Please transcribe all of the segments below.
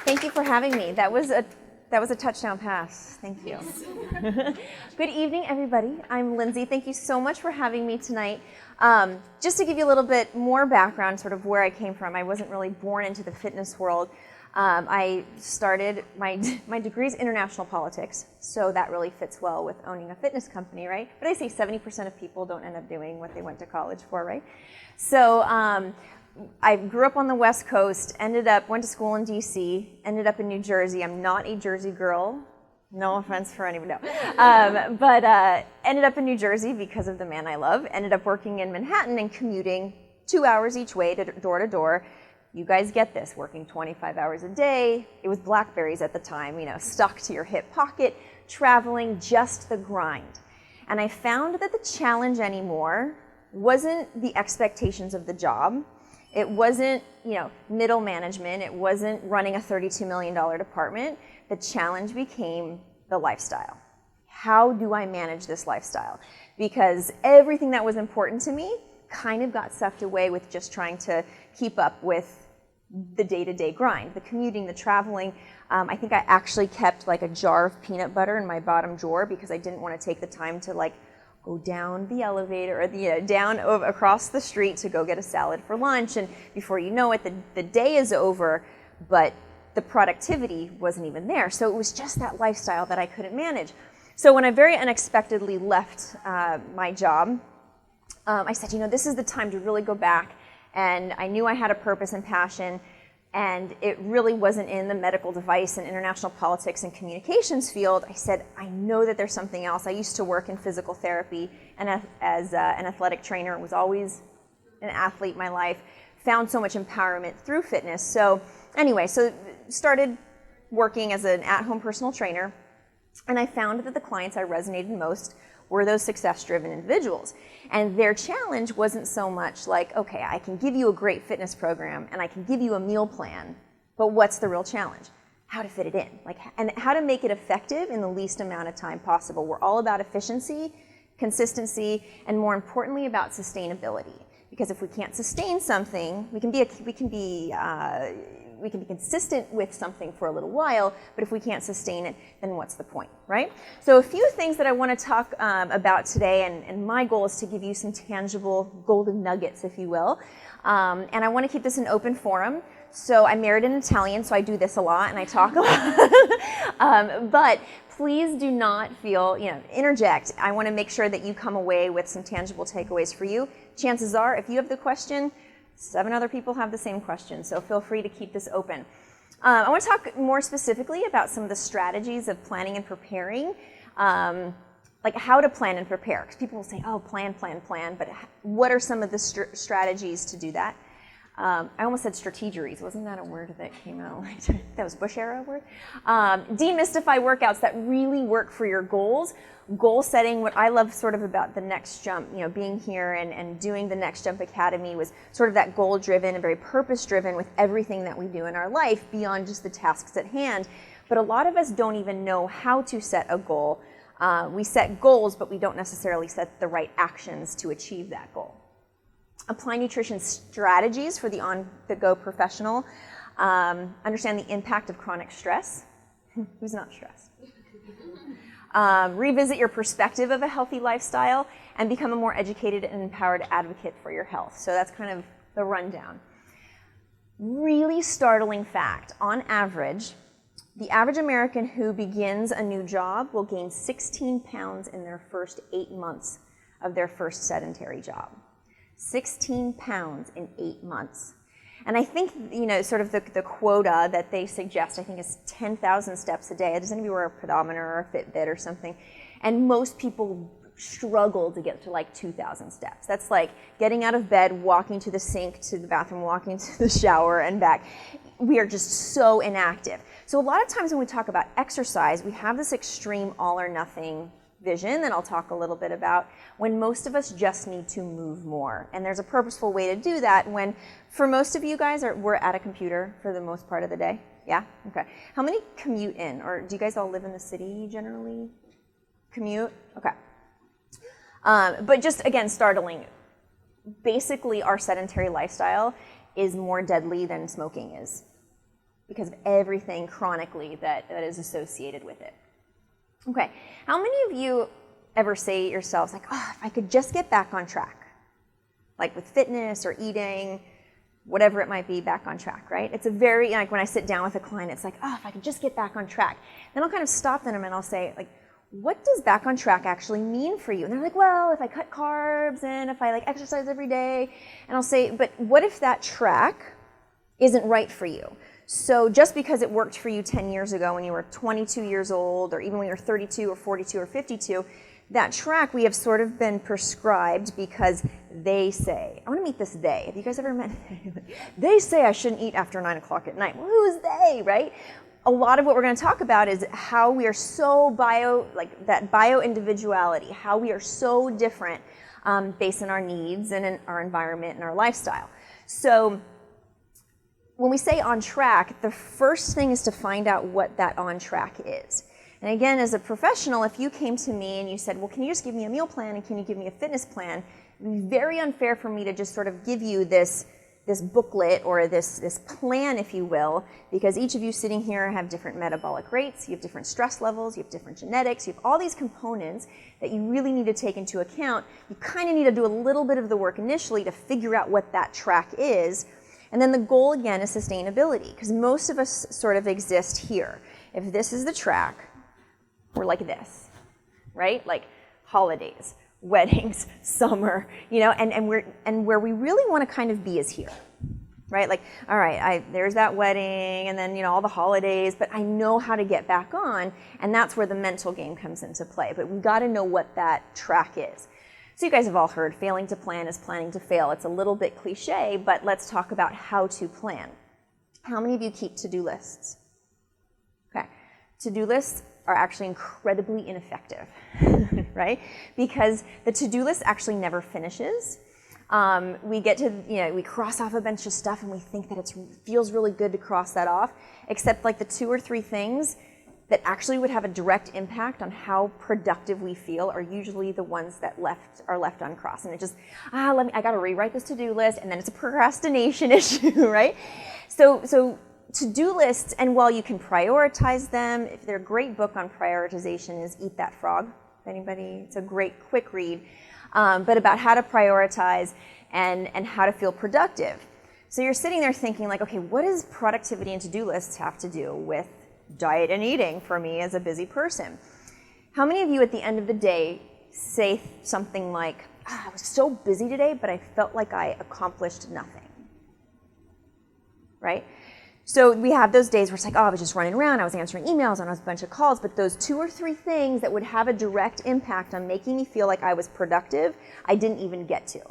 Thank you for having me. That was a touchdown pass. Thank you. Good evening, everybody. I'm Lindsay. Thank you so much for having me tonight. Just to give you a little bit more background, sort of where I came from, I wasn't really born into the fitness world. I started, my degree is international politics, so that really fits well with owning a fitness company, right? But I say 70% of people don't end up doing what they went to college for, right? So I grew up on the West Coast, went to school in DC, ended up in New Jersey. I'm not a Jersey girl. No offense for anyone, no. But ended up in New Jersey because of the man I love. Ended up working in Manhattan and commuting 2 hours each way to door. You guys get this, working 25 hours a day. It was Blackberries at the time, stuck to your hip pocket, traveling, just the grind. And I found that the challenge anymore wasn't the expectations of the job. It wasn't, middle management. It wasn't running a $32 million department. The challenge became the lifestyle. How do I manage this lifestyle? Because everything that was important to me kind of got sucked away with just trying to keep up with the day-to-day grind, the commuting, the traveling. I think I actually kept like a jar of peanut butter in my bottom drawer because I didn't want to take the time to go down the elevator or down across the street to go get a salad for lunch. And before you know it, the day is over, but the productivity wasn't even there. So it was just that lifestyle that I couldn't manage. So when I very unexpectedly left my job, I said, this is the time to really go back. And I knew I had a purpose and passion, and it really wasn't in the medical device and international politics and communications field. I said, I know that there's something else. I used to work in physical therapy, and as an athletic trainer, was always an athlete in my life, found so much empowerment through fitness. So anyway, started working as an at-home personal trainer, and I found that the clients I resonated most were those success-driven individuals. And their challenge wasn't so much like, okay, I can give you a great fitness program and I can give you a meal plan, but what's the real challenge? How to fit it in, and how to make it effective in the least amount of time possible. We're all about efficiency, consistency, and more importantly about sustainability. Because if we can't sustain something, we can be consistent with something for a little while, but if we can't sustain it, then what's the point, right? So a few things that I want to talk about today, and my goal is to give you some tangible golden nuggets, if you will. And I want to keep this an open forum. So I married an Italian, so I do this a lot, and I talk a lot. But please do not feel, interject. I want to make sure that you come away with some tangible takeaways for you. Chances are, if you have the question, 7 other people have the same question, so feel free to keep this open. I want to talk more specifically about some of the strategies of planning and preparing, like how to plan and prepare. Because people will say, oh, plan, but what are some of the strategies to do that? I almost said strategeries. Wasn't that a word that came out? That was Bush era word? Demystify workouts that really work for your goals. Goal setting, what I love sort of about the Next Jump, being here and doing the Next Jump Academy was sort of that goal-driven and very purpose-driven with everything that we do in our life beyond just the tasks at hand. But a lot of us don't even know how to set a goal. We set goals, but we don't necessarily set the right actions to achieve that goal. Apply nutrition strategies for the on-the-go professional. Understand the impact of chronic stress. Who's not stressed? Revisit your perspective of a healthy lifestyle and become a more educated and empowered advocate for your health. So that's kind of the rundown. Really startling fact, on average, the average American who begins a new job will gain 16 pounds in their first 8 months of their first sedentary job. 16 pounds in 8 months. And I think, sort of the quota that they suggest, I think is 10,000 steps a day. Does anybody wear a pedometer or a Fitbit or something? And most people struggle to get to 2,000 steps. That's like getting out of bed, walking to the sink, to the bathroom, walking to the shower and back. We are just so inactive. So a lot of times when we talk about exercise, we have this extreme all or nothing vision that I'll talk a little bit about, when most of us just need to move more. And there's a purposeful way to do that when, for most of you guys, we're at a computer for the most part of the day. Yeah? Okay. How many commute in? Or do you guys all live in the city generally? Commute? Okay. But just, again, startling. Basically, our sedentary lifestyle is more deadly than smoking is. because of everything chronically that is associated with it. Okay, how many of you ever say to yourselves, like, oh, if I could just get back on track, like with fitness or eating, whatever it might be, back on track, right? It's a very, like when I sit down with a client, it's like, oh, if I could just get back on track. Then I'll kind of stop them and I'll say, like, what does back on track actually mean for you? And they're like, well, if I cut carbs and if I like exercise every day. And I'll say, but what if that track isn't right for you? So just because it worked for you 10 years ago when you were 22 years old, or even when you're 32 or 42 or 52, that track we have sort of been prescribed because they say, I want to meet this they. Have you guys ever met? They say I shouldn't eat after 9 o'clock at night. Well, who is they, right? A lot of what we're going to talk about is how we are so bio-individuality, how we are so different based on our needs and in our environment and our lifestyle. So when we say on track, the first thing is to find out what that on track is. And again, as a professional, if you came to me and you said, well, can you just give me a meal plan and can you give me a fitness plan? It would be very unfair for me to just sort of give you this booklet or this plan, if you will, because each of you sitting here have different metabolic rates, you have different stress levels, you have different genetics, you have all these components that you really need to take into account. You kind of need to do a little bit of the work initially to figure out what that track is. And then the goal, again, is sustainability, because most of us sort of exist here. If this is the track, we're like this, right? Like holidays, weddings, summer, you know, and where we really want to kind of be is here, right? Like, all right, there's that wedding and then, you know, all the holidays, but I know how to get back on, and that's where the mental game comes into play. But we've got to know what that track is. So you guys have all heard failing to plan is planning to fail. It's a little bit cliche, but let's talk about how to plan. How many of you keep to-do lists? Okay, to-do lists are actually incredibly ineffective, right? Because the to-do list actually never finishes. We get to, you know, we cross off a bunch of stuff and we think that it feels really good to cross that off, except like the 2 or 3 things that actually would have a direct impact on how productive we feel are usually the ones that are left uncrossed. And it just, I gotta rewrite this to-do list, and then it's a procrastination issue, right? So to-do lists, and while you can prioritize them, if they're a great book on prioritization is Eat That Frog. Anybody? It's a great quick read, but about how to prioritize and how to feel productive. So you're sitting there thinking like, okay, what does productivity and to-do lists have to do with diet and eating for me as a busy person? How many of you at the end of the day say something like, I was so busy today, but I felt like I accomplished nothing, right? So we have those days where it's like, oh, I was just running around, I was answering emails, and I was a bunch of calls, but those 2 or 3 things that would have a direct impact on making me feel like I was productive, I didn't even get to.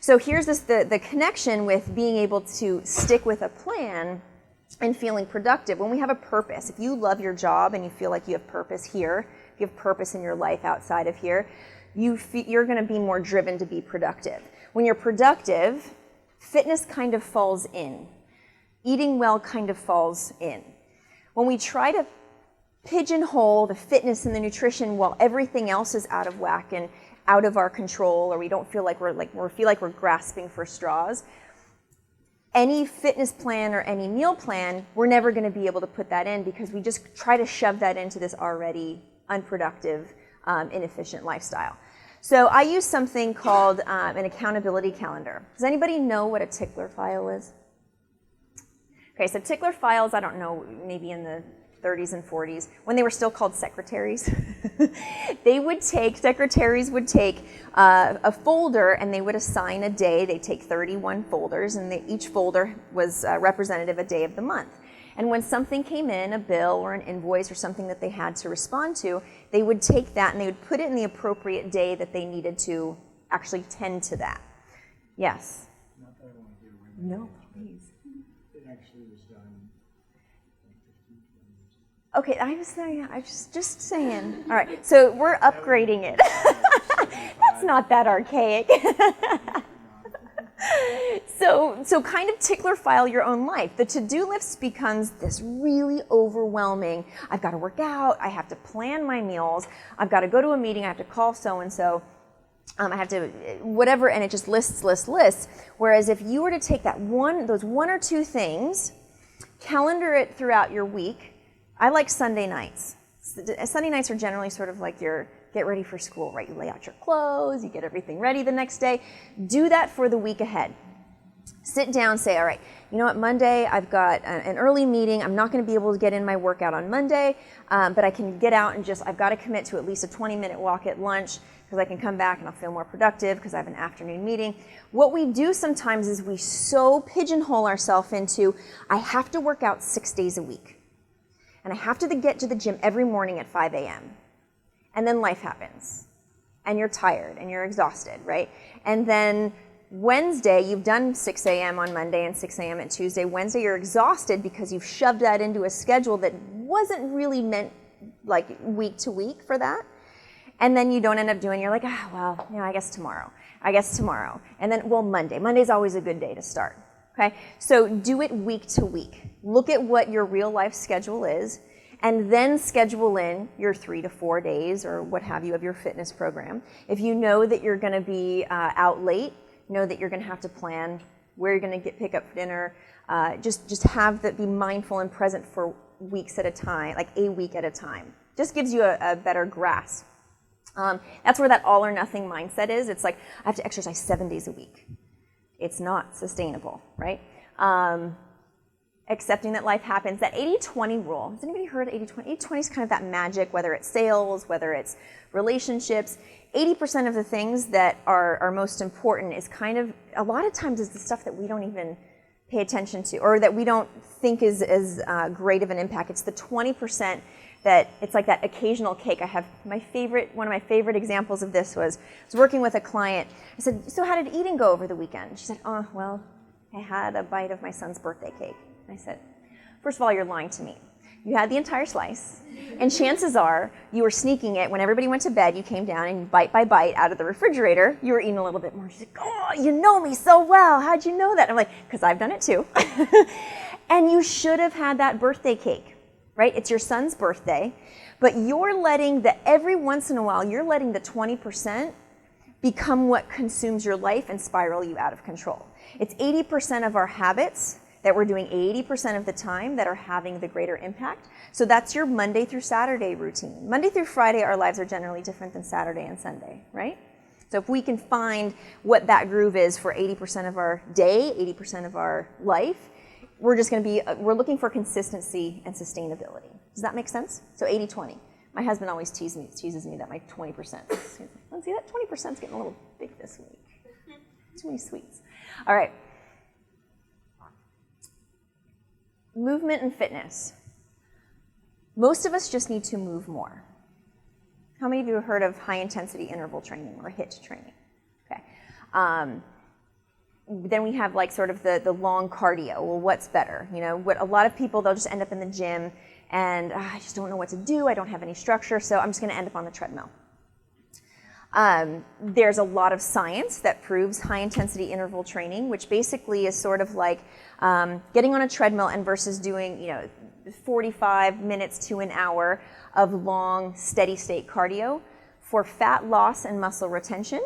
So here's the connection with being able to stick with a plan and feeling productive. When we have a purpose, if you love your job and you feel like you have purpose here, if you have purpose in your life outside of here, you're going to be more driven to be productive. When you're productive, fitness kind of falls in. Eating well kind of falls in. When we try to pigeonhole the fitness and the nutrition while everything else is out of whack and out of our control, or we don't feel like we're grasping for straws, any fitness plan or any meal plan, we're never going to be able to put that in because we just try to shove that into this already unproductive, inefficient lifestyle. So I use something called an accountability calendar. Does anybody know what a tickler file is? Okay, so tickler files, I don't know, maybe in the 30s and 40s, when they were still called secretaries, secretaries would take a folder and they would assign a day. They'd take 31 folders, and each folder was representative a day of the month. And when something came in, a bill or an invoice or something that they had to respond to, they would take that and they would put it in the appropriate day that they needed to actually tend to that. Yes? Not that I want to get away. No, please. It actually was done like 15, 20 years ago. Okay, I was just saying. All right, so we're upgrading it. That's not that archaic. So kind of tickler file your own life. The to-do list becomes this really overwhelming, I've got to work out, I have to plan my meals, I've got to go to a meeting, I have to call so-and-so, I have to, whatever, and it just lists. Whereas if you were to take those 1 or 2 things, calendar it throughout your week. I like Sunday nights. Sunday nights are generally sort of like your get ready for school, right? You lay out your clothes, you get everything ready the next day. Do that for the week ahead. Sit down, say, all right, you know what, Monday I've got an early meeting. I'm not going to be able to get in my workout on Monday, but I can get out and I've got to commit to at least a 20-minute walk at lunch because I can come back and I'll feel more productive because I have an afternoon meeting. What we do sometimes is we so pigeonhole ourselves into, I have to work out 6 days a week. And I have to get to the gym every morning at 5 a.m. And then life happens. And you're tired and you're exhausted, right? And then Wednesday, you've done 6 a.m. on Monday and 6 a.m. on Tuesday. Wednesday, you're exhausted because you've shoved that into a schedule that wasn't really meant like week to week for that. And then you don't end up doing, you're like, well, I guess tomorrow. And then, well, Monday. Monday's always a good day to start, okay? So do it week to week. Look at what your real life schedule is, and then schedule in your 3 to 4 days or what have you of your fitness program. If you know that you're gonna be out late, know that you're gonna have to plan where you're gonna pick up for dinner. Just have that, be mindful and present for weeks at a time, like a week at a time. Just gives you a better grasp. That's where that all or nothing mindset is. It's like, I have to exercise 7 days a week. It's not sustainable, right? Accepting that life happens. That 80-20 rule. Has anybody heard of 80-20? 80-20 is kind of that magic, whether it's sales, whether it's relationships. 80% of the things that are most important is kind of, a lot of times is the stuff that we don't even pay attention to or that we don't think is as great of an impact. It's the 20% that it's like that occasional cake. I have one of my favorite examples of this was, I was working with a client. I said, so how did eating go over the weekend? She said, oh, well, I had a bite of my son's birthday cake. I said, first of all, you're lying to me. You had the entire slice, and chances are you were sneaking it. When everybody went to bed, you came down and bite by bite out of the refrigerator, you were eating a little bit more. She's like, oh, you know me so well. How'd you know that? I'm like, because I've done it too. And you should have had that birthday cake, right? It's your son's birthday, but you're letting every once in a while, you're letting the 20% become what consumes your life and spiral you out of control. It's 80% of our habits that we're doing 80% of the time that are having the greater impact. So that's your Monday through Saturday routine. Monday through Friday, our lives are generally different than Saturday and Sunday, right? So if we can find what that groove is for 80% of our day, 80% of our life, we're just gonna we're looking for consistency and sustainability. Does that make sense? So 80-20. My husband always teases me that my 20%. He's like, Lindsay, that 20% is getting a little big this week. Too many sweets. All right. Movement and fitness. Most of us just need to move more. How many of you have heard of high intensity interval training or HIIT training? Okay. Then we have like sort of the long cardio. Well, what's better? You know, what a lot of people, they'll just end up in the gym and I just don't know what to do. I don't have any structure, so I'm just going to end up on the treadmill. There's a lot of science that proves high intensity interval training, which basically is sort of like getting on a treadmill and versus doing 45 minutes to an hour of long steady state cardio for fat loss and muscle retention.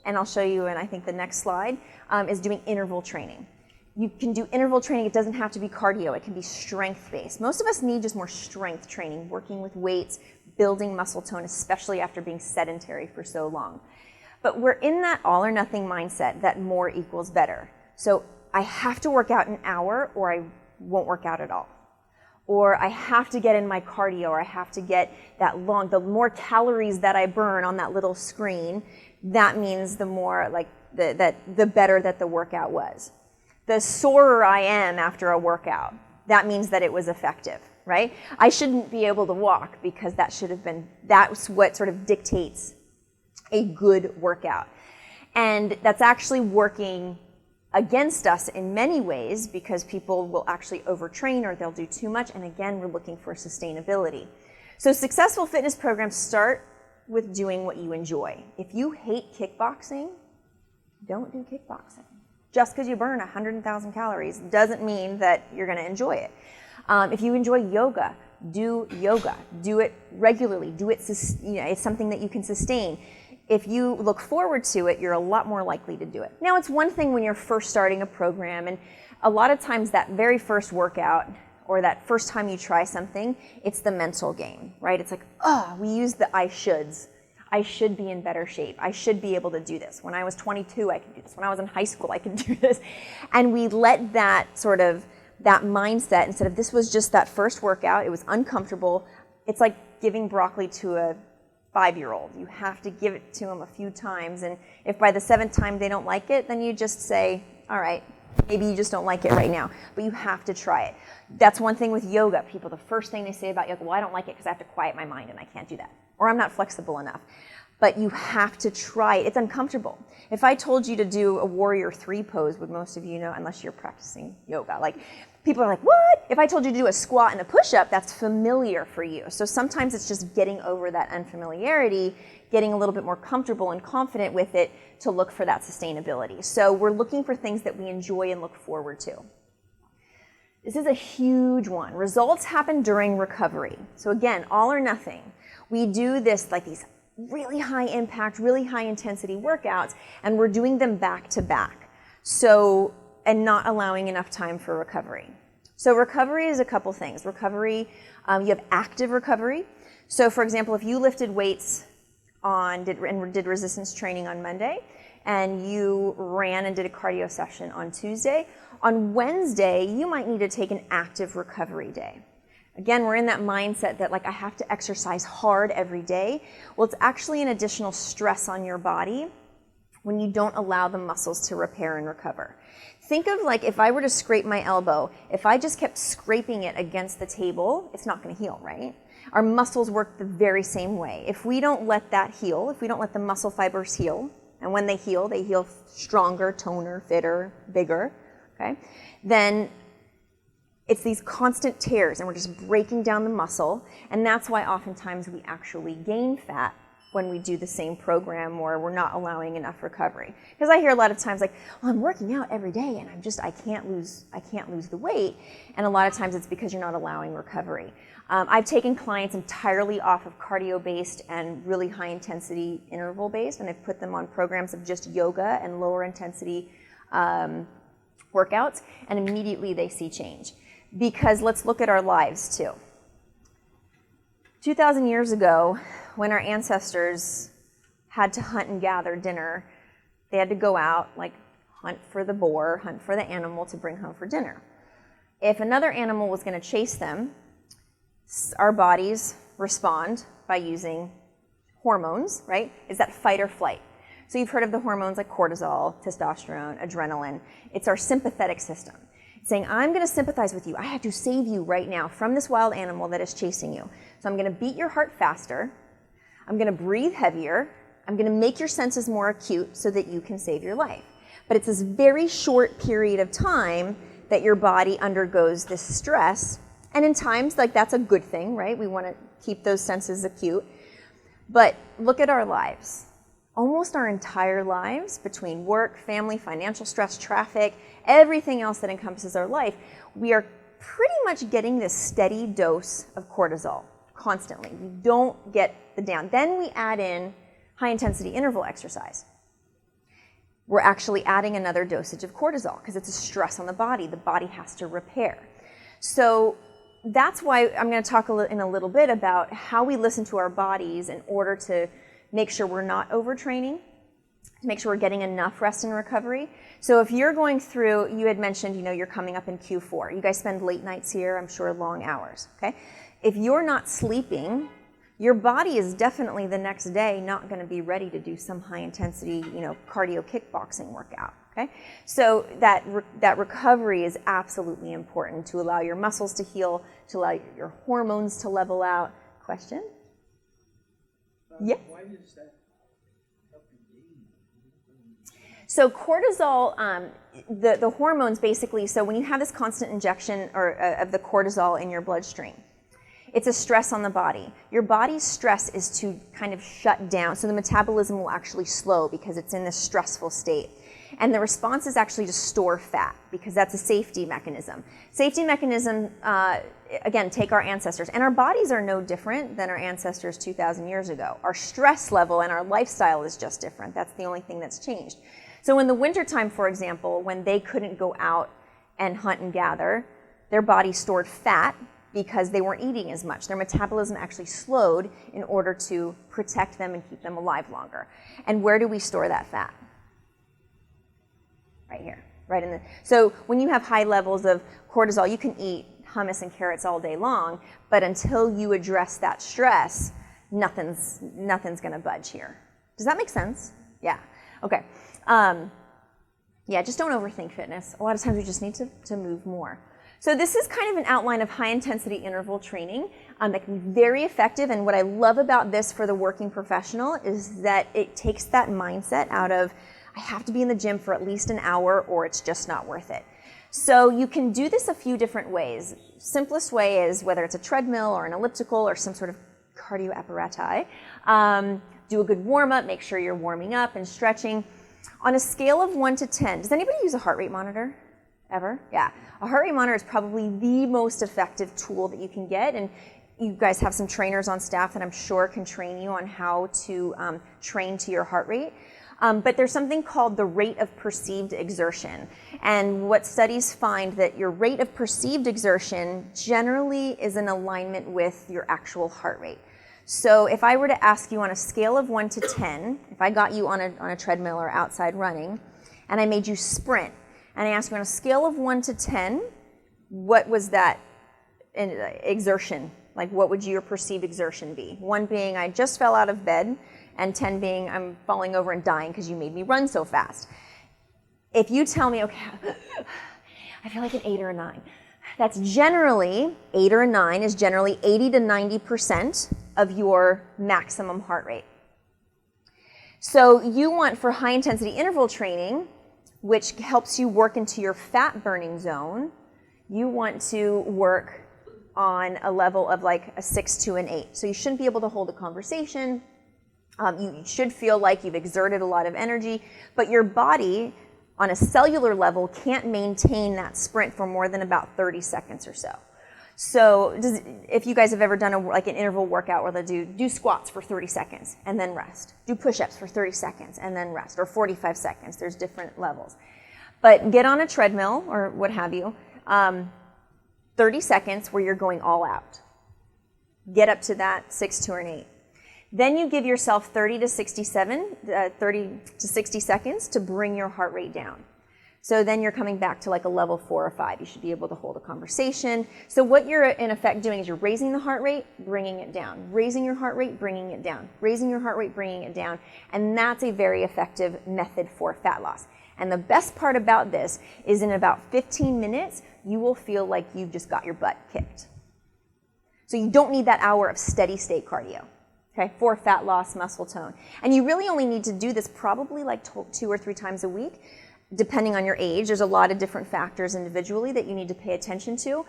And I'll show you in I think the next slide is doing interval training. You can do interval training. It doesn't have to be cardio. It can be strength-based. Most of us need just more strength training, working with weights, building muscle tone, especially after being sedentary for so long. But we're in that all or nothing mindset that more equals better. So I have to work out an hour or I won't work out at all. Or I have to get in my cardio, or I have to get that long, the more calories that I burn on that little screen, that means the more like the better that the workout was. The sorer I am after a workout, that means that it was effective, right? I shouldn't be able to walk because that's what sort of dictates a good workout. And that's actually working against us in many ways because people will actually overtrain or they'll do too much. And again, we're looking for sustainability. So successful fitness programs start with doing what you enjoy. If you hate kickboxing, don't do kickboxing. Just because you burn 100,000 calories doesn't mean that you're going to enjoy it. If you enjoy yoga, do yoga. Do it regularly. Do it. It's something that you can sustain. If you look forward to it, you're a lot more likely to do it. Now, it's one thing when you're first starting a program, and a lot of times that very first workout or that first time you try something, it's the mental game, right? It's like, oh, we use the I shoulds. I should be in better shape. I should be able to do this. When I was 22, I could do this. When I was in high school, I could do this. And we let that sort of, that mindset, instead of this was just that first workout, it was uncomfortable. It's like giving broccoli to a 5-year-old. You have to give it to them a few times. And if by the 7th time they don't like it, then you just say, all right, maybe you just don't like it right now, but you have to try it. That's one thing with yoga. People, the first thing they say about yoga, well, I don't like it because I have to quiet my mind and I can't do that. Or I'm not flexible enough. But you have to try it. It's uncomfortable. If I told you to do a warrior 3 pose, would most of you know, unless you're practicing yoga, like people are like, what? If I told you to do a squat and a push-up, that's familiar for you. So sometimes it's just getting over that unfamiliarity, getting a little bit more comfortable and confident with it to look for that sustainability. So we're looking for things that we enjoy and look forward to. This is a huge one. Results happen during recovery. So again, all or nothing. We do this, like these really high impact, really high intensity workouts, and we're doing them back to back. So, and not allowing enough time for recovery. So recovery is a couple things. Recovery, you have active recovery. So for example, if you lifted weights did resistance training on Monday, and you ran and did a cardio session on Tuesday, on Wednesday, you might need to take an active recovery day. Again, we're in that mindset that like I have to exercise hard every day. Well, it's actually an additional stress on your body when you don't allow the muscles to repair and recover. Think of like if I were to scrape my elbow, if I just kept scraping it against the table, it's not going to heal, right? Our muscles work the very same way. If we don't let that heal, if we don't let the muscle fibers heal, and when they heal stronger, toner, fitter, bigger, okay? Then it's these constant tears, and we're just breaking down the muscle, and that's why oftentimes we actually gain fat when we do the same program or we're not allowing enough recovery. Because I hear a lot of times like, well, I'm working out every day and I can't lose the weight, and a lot of times it's because you're not allowing recovery. I've taken clients entirely off of cardio-based and really high-intensity interval-based, and I've put them on programs of just yoga and lower intensity workouts, and immediately they see change. Because let's look at our lives too. 2,000 years ago, when our ancestors had to hunt and gather dinner, they had to go out, like hunt for the boar, hunt for the animal to bring home for dinner. If another animal was going to chase them, our bodies respond by using hormones, right? Is that fight or flight? So you've heard of the hormones like cortisol, testosterone, adrenaline. It's our sympathetic system. It's saying, I'm going to sympathize with you. I have to save you right now from this wild animal that is chasing you. So I'm going to beat your heart faster. I'm going to breathe heavier. I'm going to make your senses more acute so that you can save your life. But it's this very short period of time that your body undergoes this stress. And in times, like that's a good thing, right? We want to keep those senses acute. But look at our lives. Almost our entire lives, between work, family, financial stress, traffic, everything else that encompasses our life, we are pretty much getting this steady dose of cortisol constantly. We don't get the down. Then we add in high-intensity interval exercise. We're actually adding another dosage of cortisol because it's a stress on the body. The body has to repair. So that's why I'm going to talk in a little bit about how we listen to our bodies in order to make sure we're not overtraining, to make sure we're getting enough rest and recovery. So if you're going through, you had mentioned, you're coming up in Q4. You guys spend late nights here, I'm sure long hours, okay? If you're not sleeping, your body is definitely the next day not going to be ready to do some high intensity, cardio kickboxing workout, okay? So that recovery is absolutely important to allow your muscles to heal, to allow your hormones to level out. Question? Yeah. Why does that help you gain? So cortisol, the hormones basically, so when you have this constant injection of the cortisol in your bloodstream, it's a stress on the body. Your body's stress is to kind of shut down, so the metabolism will actually slow because it's in this stressful state. And the response is actually to store fat because that's a safety mechanism. Safety mechanism, again, take our ancestors. And our bodies are no different than our ancestors 2,000 years ago. Our stress level and our lifestyle is just different. That's the only thing that's changed. So in the wintertime, for example, when they couldn't go out and hunt and gather, their body stored fat because they weren't eating as much. Their metabolism actually slowed in order to protect them and keep them alive longer. And where do we store that fat? Right here, right in the. So when you have high levels of cortisol, you can eat hummus and carrots all day long, but until you address that stress, nothing's going to budge here. Does that make sense? Yeah. Okay. Yeah, just don't overthink fitness. A lot of times we just need to move more. So this is kind of an outline of high-intensity interval training that can be very effective, and what I love about this for the working professional is that it takes that mindset out of, I have to be in the gym for at least an hour or it's just not worth it. So you can do this a few different ways. Simplest way is whether it's a treadmill or an elliptical or some sort of cardio apparatus. Do a good warm-up, make sure you're warming up and stretching. On a scale of 1 to 10, does anybody use a heart rate monitor? Ever? Yeah. A heart rate monitor is probably the most effective tool that you can get, and you guys have some trainers on staff that I'm sure can train you on how to train to your heart rate. But there's something called the rate of perceived exertion. And what studies find that your rate of perceived exertion generally is in alignment with your actual heart rate. So if I were to ask you on a scale of 1 to 10, if I got you on a treadmill or outside running, and I made you sprint, and I asked you on a scale of 1 to 10, what was that exertion? Like, what would your perceived exertion be? 1 being, I just fell out of bed, and 10 being, I'm falling over and dying because you made me run so fast. If you tell me, okay, I feel like an 8 or a 9, that's generally, 8 or a 9 is generally 80 to 90% of your maximum heart rate. So you want, for high intensity interval training, which helps you work into your fat burning zone, you want to work on a level of like a 6 to an 8. So you shouldn't be able to hold a conversation. You should feel like you've exerted a lot of energy, but your body on a cellular level can't maintain that sprint for more than about 30 seconds or so. So if you guys have ever done an interval workout where they do squats for 30 seconds and then rest, do push-ups for 30 seconds and then rest, or 45 seconds, there's different levels. But get on a treadmill or what have you, 30 seconds where you're going all out. Get up to that 6 to an 8. Then you give yourself 30 to 60 seconds to bring your heart rate down. So then you're coming back to like a level 4 or 5. You should be able to hold a conversation. So what you're in effect doing is you're raising the heart rate, bringing it down, raising your heart rate, bringing it down, raising your heart rate, bringing it down. And that's a very effective method for fat loss. And the best part about this is in about 15 minutes, you will feel like you've just got your butt kicked. So you don't need that hour of steady state cardio. Okay, for fat loss, muscle tone. And you really only need to do this probably like 2 or 3 times a week, depending on your age. There's a lot of different factors individually that you need to pay attention to.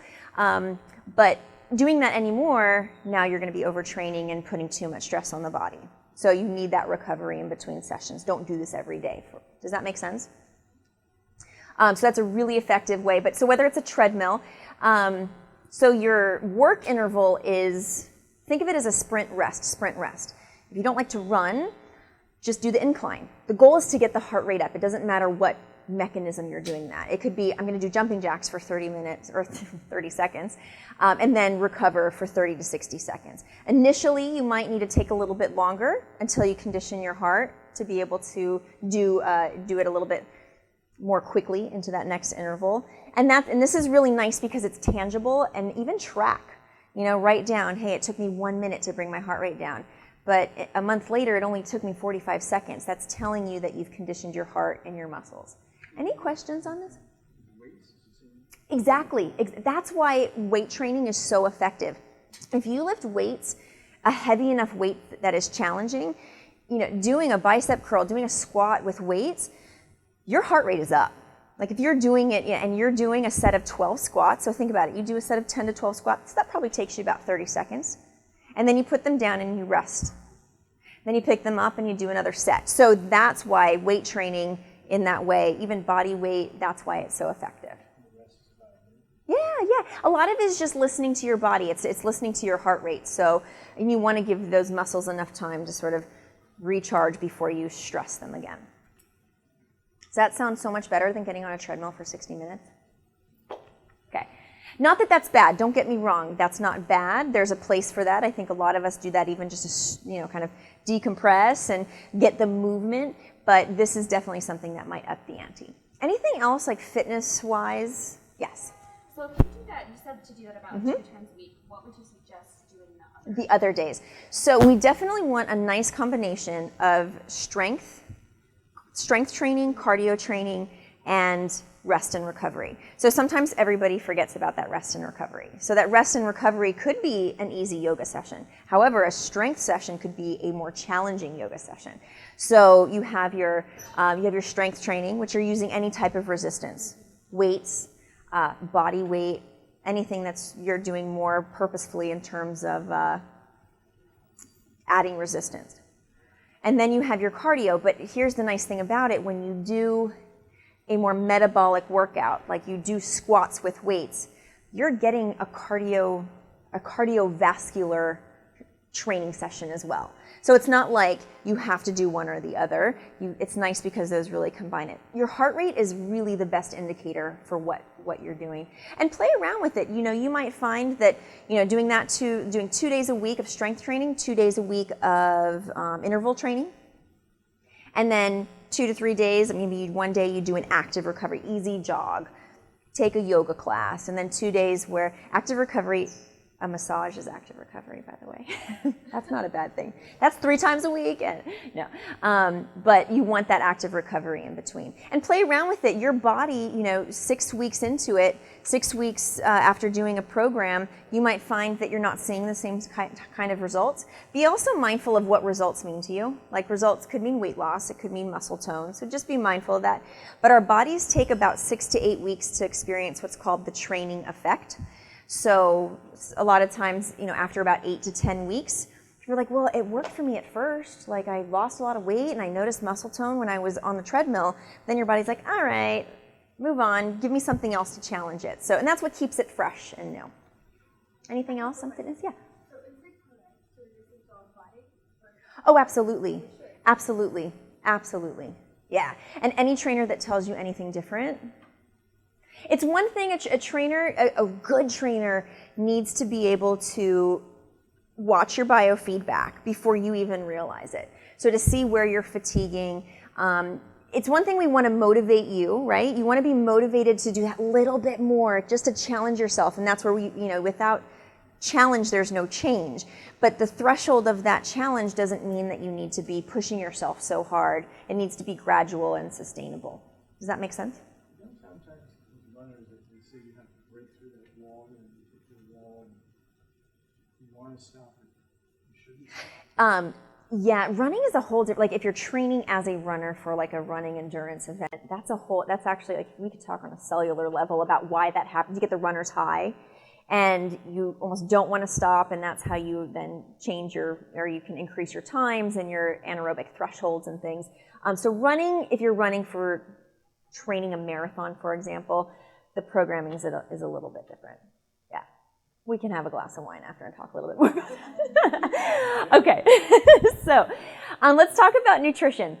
But doing that anymore, now you're going to be overtraining and putting too much stress on the body. So you need that recovery in between sessions. Don't do this every day. Does that make sense? So that's a really effective way. But so whether it's a treadmill, so your work interval is, think of it as a sprint rest. If you don't like to run, just do the incline. The goal is to get the heart rate up. It doesn't matter what mechanism you're doing that. It could be, I'm going to do jumping jacks for 30 minutes or 30 seconds, and then recover for 30 to 60 seconds. Initially, you might need to take a little bit longer until you condition your heart to be able to do it a little bit more quickly into that next interval. And this is really nice because it's tangible, and even track. Write down, hey, it took me 1 minute to bring my heart rate down. But a month later, it only took me 45 seconds. That's telling you that you've conditioned your heart and your muscles. Any questions on this? Exactly. That's why weight training is so effective. If you lift weights, a heavy enough weight that is challenging, doing a bicep curl, doing a squat with weights, your heart rate is up. Like if you're doing it and you're doing a set of 12 squats, so think about it, you do a set of 10 to 12 squats, that probably takes you about 30 seconds. And then you put them down and you rest. Then you pick them up and you do another set. So that's why weight training in that way, even body weight, that's why it's so effective. Yeah. A lot of it is just listening to your body. It's listening to your heart rate. So, and you want to give those muscles enough time to sort of recharge before you stress them again. Does that sound so much better than getting on a treadmill for 60 minutes? Okay. Not that that's bad. Don't get me wrong. That's not bad. There's a place for that. I think a lot of us do that even just to, kind of decompress and get the movement. But this is definitely something that might up the ante. Anything else, like fitness-wise? Yes. So if you do that, you said to do that about 2 times a week. What would you suggest doing the other days? So we definitely want a nice combination of strength training, cardio training, and rest and recovery. So sometimes everybody forgets about that rest and recovery. So that rest and recovery could be an easy yoga session. However, a strength session could be a more challenging yoga session. So you have your strength training, which are using any type of resistance, weights, body weight, anything that's you're doing more purposefully in terms of adding resistance. And then you have your cardio, but here's the nice thing about it. When you do a more metabolic workout, like you do squats with weights, you're getting a cardiovascular training session as well. So it's not like you have to do one or the other. It's nice because those really combine it. Your heart rate is really the best indicator for what you're doing. And play around with it. You might find that, doing 2 days a week of strength training, 2 days a week of interval training, and then 2 to 3 days, maybe one day you do an active recovery, easy jog, take a yoga class, and then 2 days where active recovery, a massage is active recovery, by the way. That's not a bad thing. That's 3 times a week. But you want that active recovery in between. And play around with it. Your body, 6 weeks into it, 6 weeks after doing a program, you might find that you're not seeing the same kind of results. Be also mindful of what results mean to you. Like results could mean weight loss, it could mean muscle tone, so just be mindful of that. But our bodies take about 6 to 8 weeks to experience what's called the training effect. So a lot of times, after about 8 to 10 weeks, you're like, well, it worked for me at first. Like I lost a lot of weight and I noticed muscle tone when I was on the treadmill. Then your body's like, all right, move on. Give me something else to challenge it. So, and that's what keeps it fresh and new. Anything else on fitness? Yeah. So is it correct to listen to our body? Oh, absolutely. Absolutely. Absolutely. Yeah. And any trainer that tells you anything different, it's one thing a good trainer needs to be able to watch your biofeedback before you even realize it. So to see where you're fatiguing, it's one thing we want to motivate you, right? You want to be motivated to do that little bit more just to challenge yourself. And that's where without challenge, there's no change. But the threshold of that challenge doesn't mean that you need to be pushing yourself so hard. It needs to be gradual and sustainable. Does that make sense? Stop it. You shouldn't. Yeah, running is a whole different, like if you're training as a runner for like a running endurance event, that's actually like, we could talk on a cellular level about why that happens. You get the runner's high and you almost don't want to stop, and that's how you then change you can increase your times and your anaerobic thresholds and things. So running, if you're running for training a marathon, for example, the programming is a little bit different. We can have a glass of wine after and talk a little bit more about that. Okay, so let's talk about nutrition.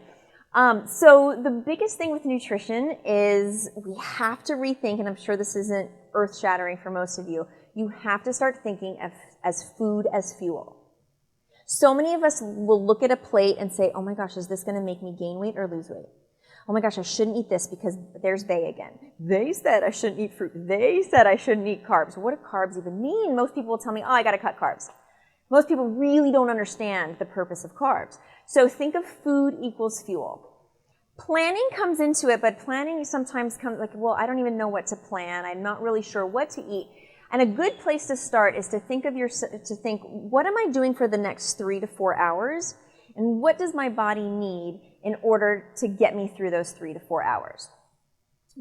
So the biggest thing with nutrition is we have to rethink, and I'm sure this isn't earth-shattering for most of you, you have to start thinking as food as fuel. So many of us will look at a plate and say, oh my gosh, is this going to make me gain weight or lose weight? Oh my gosh, I shouldn't eat this because there's they again. They said I shouldn't eat fruit. They said I shouldn't eat carbs. What do carbs even mean? Most people will tell me, oh, I got to cut carbs. Most people really don't understand the purpose of carbs. So think of food equals fuel. Planning comes into it, but planning sometimes comes like, well, I don't even know what to plan. I'm not really sure what to eat. And a good place to start is to think, what am I doing for the next 3 to 4 hours? And what does my body need in order to get me through those 3 to 4 hours?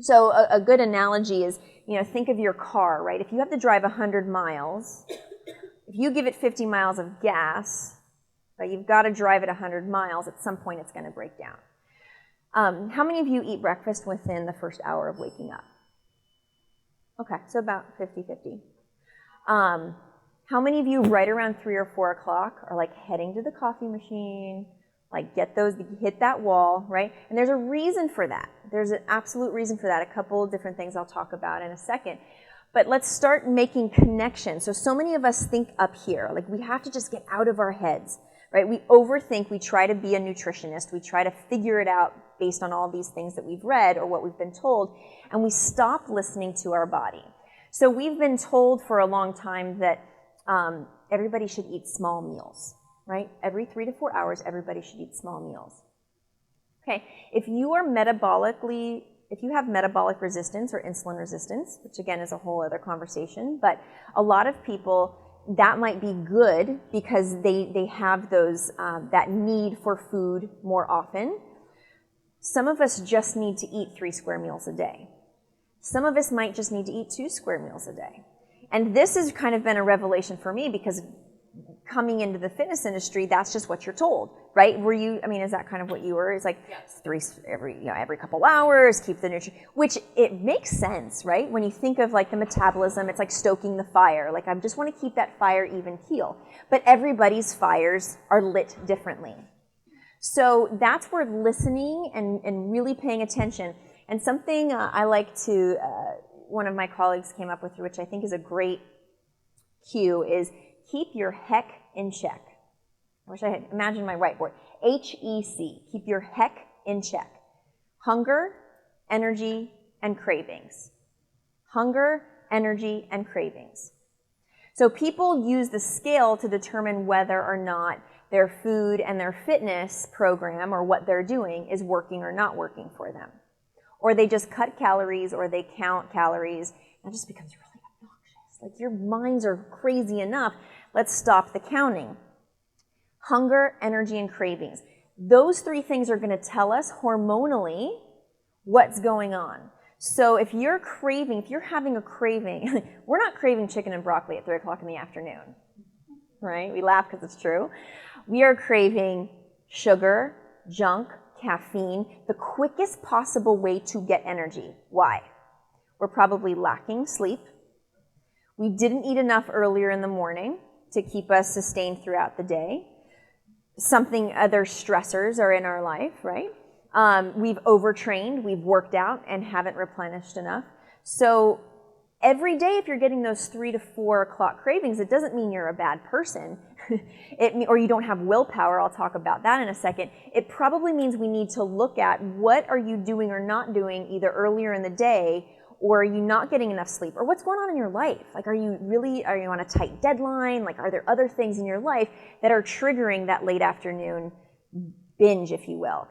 So a good analogy is, think of your car, right? If you have to drive 100 miles, if you give it 50 miles of gas, but you've got to drive it 100 miles, at some point it's going to break down. How many of you eat breakfast within the first hour of waking up? Okay, so about 50-50. How many of you right around 3 or 4 o'clock are like heading to the coffee machine, like hit that wall, right? And there's a reason for that. There's an absolute reason for that. A couple of different things I'll talk about in a second. But let's start making connections. So many of us think up here, like we have to just get out of our heads, right? We overthink, we try to be a nutritionist, we try to figure it out based on all these things that we've read or what we've been told, and we stop listening to our body. So we've been told for a long time that everybody should eat small meals, right? Every 3 to 4 hours, everybody should eat small meals. Okay, if you have metabolic resistance or insulin resistance, which again is a whole other conversation, but a lot of people, that might be good because they have those, that need for food more often. Some of us just need to eat 3 square meals a day. Some of us might just need to eat 2 square meals a day. And this has kind of been a revelation for me because coming into the fitness industry, that's just what you're told, right? Is that kind of what you were? It's like yes. 3 every couple hours, keep the nutrition, which it makes sense, right? When you think of like the metabolism, it's like stoking the fire. Like I just want to keep that fire even keel. But everybody's fires are lit differently. So that's where listening and really paying attention. And something I like to, one of my colleagues came up with, which I think is a great cue, is keep your heck in check. I wish I had imagined my whiteboard. HEC, keep your heck in check. Hunger, energy, and cravings. Hunger, energy, and cravings. So people use the scale to determine whether or not their food and their fitness program or what they're doing is working or not working for them. Or they just cut calories or they count calories, and it just becomes really obnoxious. Like your minds are crazy enough. Let's stop the counting. Hunger, energy, and cravings. Those 3 things are going to tell us hormonally what's going on. So if you're having a craving, we're not craving chicken and broccoli at 3 o'clock in the afternoon, right? We laugh because it's true. We are craving sugar, junk, caffeine, the quickest possible way to get energy. Why? We're probably lacking sleep. We didn't eat enough earlier in the morning to keep us sustained throughout the day. Other stressors are in our life, right? We've overtrained, we've worked out and haven't replenished enough. So every day if you're getting those 3 to 4 o'clock cravings, it doesn't mean you're a bad person or you don't have willpower. I'll talk about that in a second. It probably means we need to look at what are you doing or not doing either earlier in the day, or are you not getting enough sleep, or what's going on in your life? Like are you on a tight deadline? Like are there other things in your life that are triggering that late afternoon binge, if you will?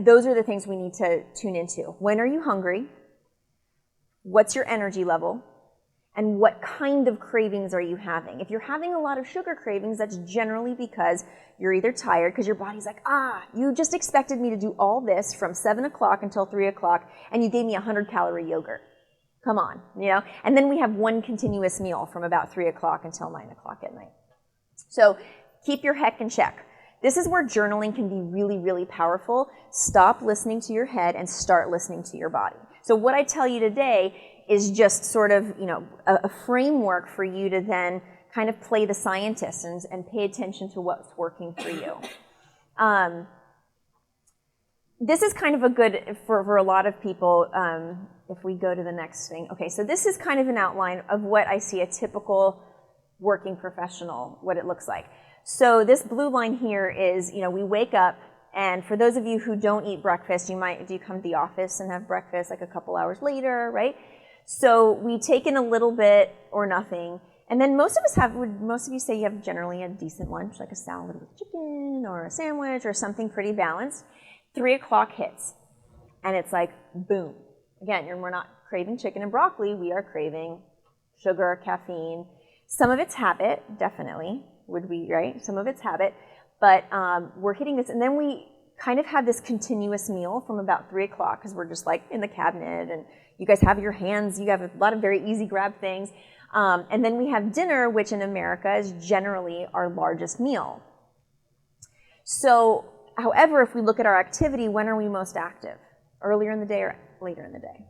Those are the things we need to tune into. When are you hungry? What's your energy level? And what kind of cravings are you having? If you're having a lot of sugar cravings, that's generally because you're either tired, because your body's like, you just expected me to do all this from 7 o'clock until 3 o'clock, and you gave me 100-calorie yogurt. Come on, And then we have one continuous meal from about 3 o'clock until 9 o'clock at night. So keep your heck in check. This is where journaling can be really, really powerful. Stop listening to your head and start listening to your body. So what I tell you today is just sort of, a framework for you to then kind of play the scientist and pay attention to what's working for you. This is kind of a good, for a lot of people, if we go to the next thing. Okay, so this is kind of an outline of what I see a typical working professional, what it looks like. So this blue line here is, we wake up, and for those of you who don't eat breakfast, do you come to the office and have breakfast like a couple hours later, right? So we take in a little bit or nothing, and then most of you say you have generally a decent lunch, like a salad with chicken or a sandwich or something pretty balanced. 3 o'clock hits, and it's like, boom. Again, we're not craving chicken and broccoli, we are craving sugar, caffeine. Some of it's habit, definitely, would be, right? Some of it's habit, but we're hitting this, and then we kind of have this continuous meal from about 3 o'clock, because we're just like in the cabinet, and you guys have your hands, you have a lot of very easy grab things. And then we have dinner, which in America is generally our largest meal. So, however, if we look at our activity, when are we most active? Earlier in the day or later in the day?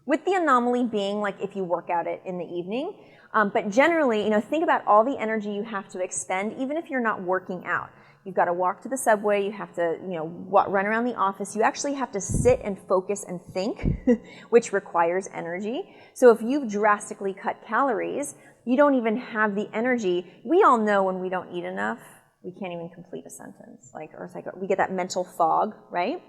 With the anomaly being like if you work out in the evening. But generally, think about all the energy you have to expend, even if you're not working out. You've got to walk to the subway, you have to, run around the office. You actually have to sit and focus and think, which requires energy. So if you've drastically cut calories, you don't even have the energy. We all know when we don't eat enough, we can't even complete a sentence. Or it's like we get that mental fog, right?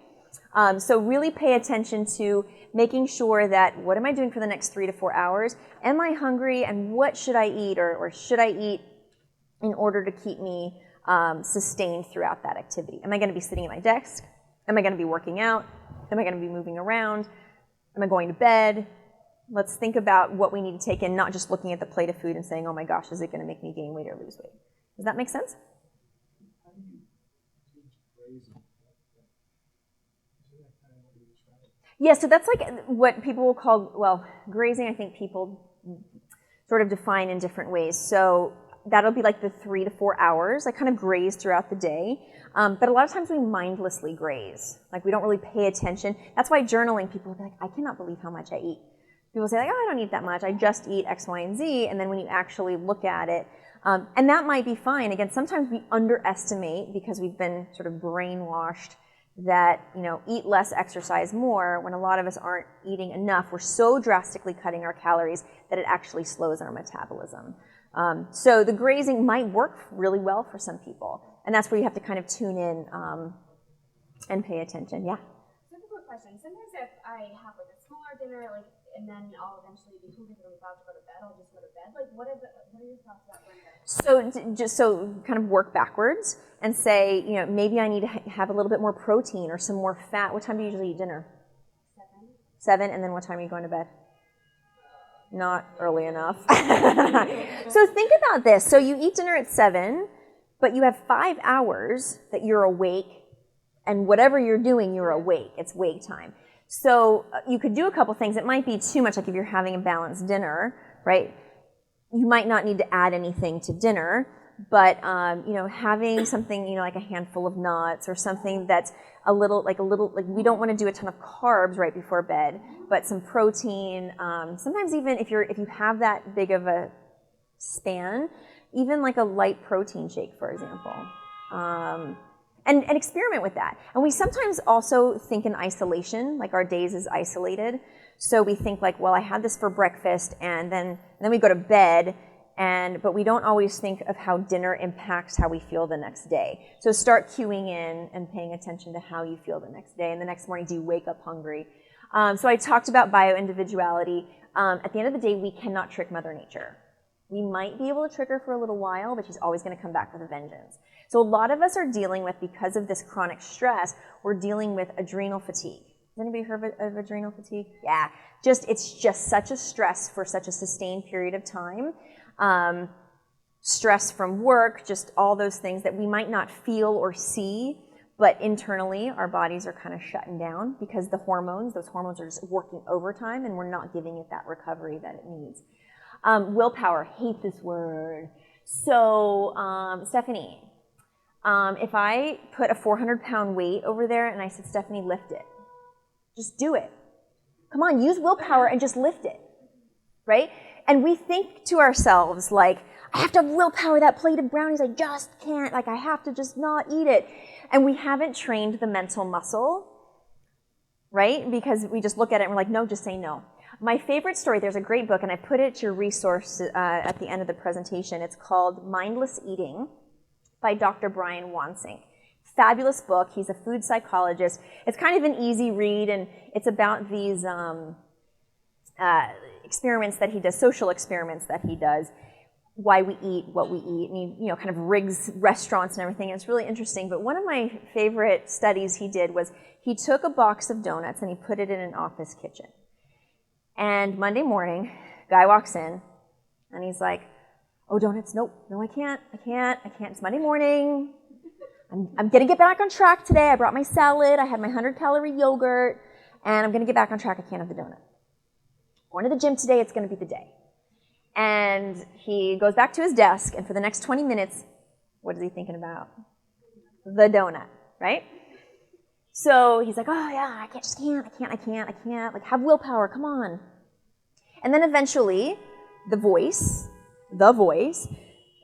So really pay attention to making sure that what am I doing for the next 3 to 4 hours? Am I hungry, and what should I eat, or should I eat in order to keep me sustained throughout that activity? Am I going to be sitting at my desk? Am I going to be working out? Am I going to be moving around? Am I going to bed? Let's think about what we need to take in, not just looking at the plate of food and saying, oh my gosh, is it going to make me gain weight or lose weight? Does that make sense? How do you teach grazing? Isn't that kind of what you described? Yeah, so that's like what people will call, grazing. I think people sort of define in different ways. So that'll be like the 3 to 4 hours. I kind of graze throughout the day. But a lot of times we mindlessly graze. Like we don't really pay attention. That's why journaling, people will be like, I cannot believe how much I eat. People say, like, oh, I don't eat that much. I just eat X, Y, and Z. And then when you actually look at it, and that might be fine. Again, sometimes we underestimate because we've been sort of brainwashed that, eat less, exercise more, when a lot of us aren't eating enough. We're so drastically cutting our calories that it actually slows our metabolism. So the grazing might work really well for some people. And that's where you have to kind of tune in and pay attention. Yeah? Simple question. Sometimes if I have like a smaller dinner, and then I'll eventually be hungry when I'm about to go to bed, I'll just go to bed. What are your thoughts about going to bed? So kind of work backwards and say, maybe I need to have a little bit more protein or some more fat. What time do you usually eat dinner? 7. And then what time are you going to bed? Not early enough. So think about this. So you eat dinner at 7, but you have 5 hours that you're awake, and whatever you're doing, you're awake. It's wake time. So you could do a couple things. It might be too much, like if you're having a balanced dinner, right? You might not need to add anything to dinner, but having something, like a handful of nuts or something that's a little, we don't want to do a ton of carbs right before bed, but some protein. Sometimes even if you have that big of a span, even like a light protein shake, for example. And experiment with that. And we sometimes also think in isolation, like our days is isolated. So we think like, well, I had this for breakfast, and then we go to bed, but we don't always think of how dinner impacts how we feel the next day. So start cueing in and paying attention to how you feel the next day. And the next morning, do you wake up hungry? So I talked about bioindividuality. At the end of the day, we cannot trick Mother Nature. We might be able to trick her for a little while, but she's always going to come back with a vengeance. So a lot of us are dealing with, because of this chronic stress, we're dealing with adrenal fatigue. Has anybody heard of adrenal fatigue? Yeah. It's just such a stress for such a sustained period of time. Stress from work, just all those things that we might not feel or see, but internally our bodies are kind of shutting down because those hormones are just working overtime, and we're not giving it that recovery that it needs. Willpower, hate this word. So, Stephanie, if I put a 400-pound weight over there and I said, Stephanie, lift it. Just do it. Come on, use willpower and just lift it, right? And we think to ourselves, like, I have to have willpower, that plate of brownies, I just can't, like, I have to just not eat it. And we haven't trained the mental muscle, right? Because we just look at it and we're like, no, just say no. My favorite story, there's a great book, and I put it to your resource at the end of the presentation. It's called Mindless Eating by Dr. Brian Wansink. Fabulous book. He's a food psychologist. It's kind of an easy read, and it's about these experiments that he does, social experiments that he does, why we eat, what we eat, and he kind of rigs restaurants and everything. It's really interesting. But one of my favorite studies he did was he took a box of donuts and he put it in an office kitchen. And Monday morning, guy walks in, and he's like, oh, donuts, nope, no, I can't, it's Monday morning, I'm gonna get back on track today, I brought my salad, I had my 100-calorie yogurt, and I'm gonna get back on track, I can't have the donut. Going to the gym today, it's gonna be the day. And he goes back to his desk, and for the next 20 minutes, what is he thinking about? The donut, right? So he's like, oh yeah, I can't, like have willpower, come on. And then eventually, the voice,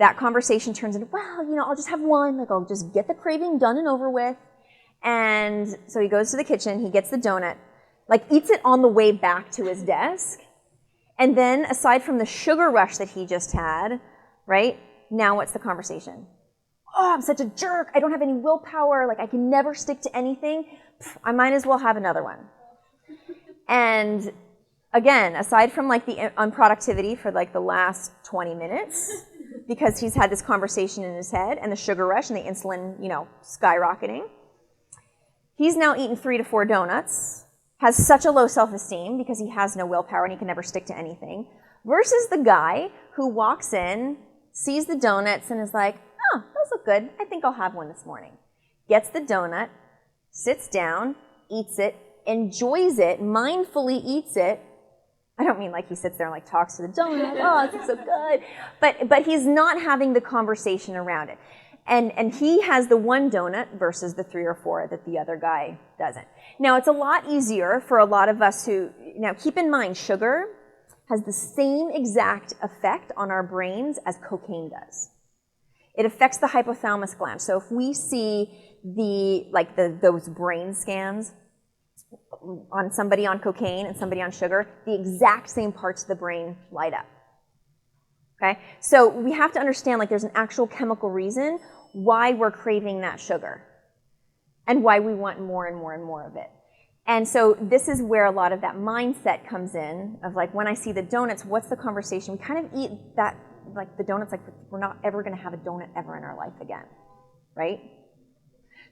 that conversation turns into, well, I'll just have one. Like, I'll just get the craving done and over with. And so he goes to the kitchen, he gets the donut, like eats it on the way back to his desk. And then aside from the sugar rush that he just had, right, now what's the conversation? Oh, I'm such a jerk. I don't have any willpower. Like, I can never stick to anything. I might as well have another one. And again, aside from like the unproductivity for like the last 20 minutes, because he's had this conversation in his head and the sugar rush and the insulin, skyrocketing, he's now eaten 3 to 4 donuts, has such a low self-esteem because he has no willpower and he can never stick to anything, versus the guy who walks in, sees the donuts and is like, oh, those look good. I think I'll have one this morning. Gets the donut, sits down, eats it, enjoys it, mindfully eats it. I don't mean like he sits there and like talks to the donut, oh, it's so good. But he's not having the conversation around it. And he has the one donut versus the 3 or 4 that the other guy doesn't. Now, it's a lot easier for a lot of us who, now keep in mind, sugar has the same exact effect on our brains as cocaine does. It affects the hypothalamus gland. So if we see those brain scans on somebody on cocaine and somebody on sugar, the exact same parts of the brain light up. Okay? So we have to understand like there's an actual chemical reason why we're craving that sugar and why we want more and more and more of it. And so this is where a lot of that mindset comes in of like, when I see the donuts, what's the conversation? We kind of eat that, like the donuts, like we're not ever going to have a donut ever in our life again, right?